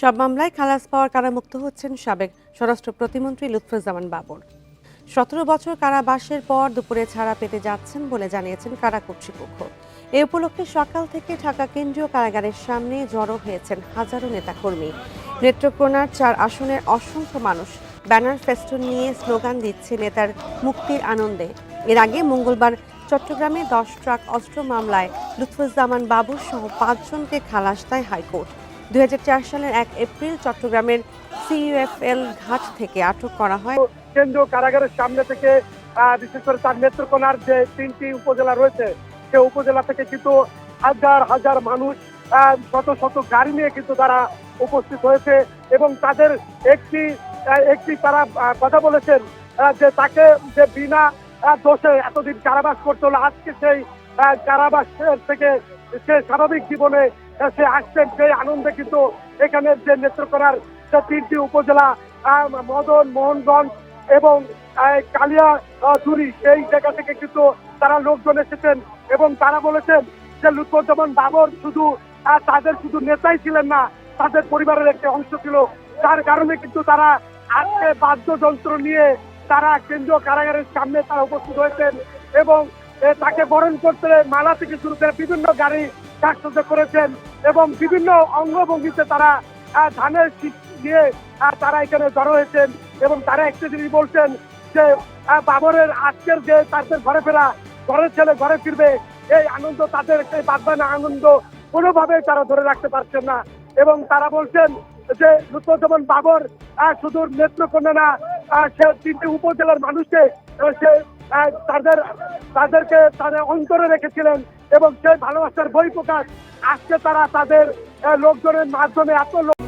সব মামলায় খালাস পাওয়ার কারামুক্ত হচ্ছেন সাবেক স্বরাষ্ট্র প্রতিমন্ত্রী লুৎফুজ্জামান বাবর। ১৭ বছর কারাবাসের পর দুপুরে ছাড়া পেতে যাচ্ছেন বলে জানিয়েছেন কারা কর্তৃপক্ষ। এ উপলক্ষে সকাল থেকে ঢাকা কেন্দ্রীয় কারাগারের সামনে জড়ো হয়েছেন হাজারো নেতাকর্মী। নেত্রকোনার ৪ আসনের অসংখ্য মানুষ ব্যানার ফেস্টুন নিয়ে স্লোগান দিচ্ছে নেতার মুক্তির আনন্দে। এর আগে মঙ্গলবার চট্টগ্রামে ১০ ট্রাক অস্ত্র মামলায় লুৎফুজ্জামান বাবর সহ ৫ জনকে খালাস দেয় হাইকোর্ট। ২০০৪ সালের ১ এপ্রিল চট্টগ্রামের সিইউএফএল ঘাট থেকে আটক করা হয়। কেন্দ্রীয় কারাগারের সামনে থেকে বিশেষ করে তার নেত্রকোনার যে ৩টি উপজেলা রয়েছে সে উপজেলা থেকে কিন্তু হাজার হাজার মানুষ শত শত গাড়ি নিয়ে কিন্তু তারা উপস্থিত হয়েছে এবং তাদের একটি তারা কথা বলেছেন যে তাকে যে বিনা দোষে এতদিন কারাবাস করতে হলো, আজকে সেই কারাবাস থেকে সে স্বাভাবিক জীবনে সে আসছেন। সেই আনন্দে কিন্তু এখানে যে নেত্রকোনার যে ৩টি উপজেলা মদন মোহনগঞ্জ এবং কালিয়াচুরি সেই জায়গা থেকে কিন্তু তারা লোকজন এসেছেন এবং তারা বলেছেন যে লুৎফুজ্জামান বাবর তাদের শুধু নেতাই ছিলেন না, তাদের পরিবারের একটি অংশ ছিল। তার কারণে কিন্তু তারা আজকে বাদ্যযন্ত্র নিয়ে তারা কেন্দ্রীয় কারাগারের সামনে তারা উপস্থিত হয়েছেন এবং তাকে বরণ করতে মালা থেকে শুরু করে বিভিন্ন গাড়ি সাজসজ্জা করেছেন এবং বিভিন্ন অঙ্গভঙ্গিতে তারা ধানের শীষ দিয়ে তারা এখানে জড়ো হয়েছেন এবং তারা একটা জিনিস বলছেন যে বাবরের আজকের যে তাদের ঘরে ফেরা, ঘরের ছেলে ঘরে ফিরবে, এই আনন্দ তাদের সেই বাদবানা আনন্দ কোনোভাবেই তারা ধরে রাখতে পারছেন না এবং তারা বলছেন যে লুৎফুজ্জামান বাবর শুধু নেত্রকোনা না, সে ৩টি উপজেলার মানুষকে সে তাদেরকে তাদের অন্তরে রেখেছিলেন এবং সেই ভালোবাসার বহিঃপ্রকাশ আজকে তারা তাদের লোকজনের মাধ্যমে এত লোক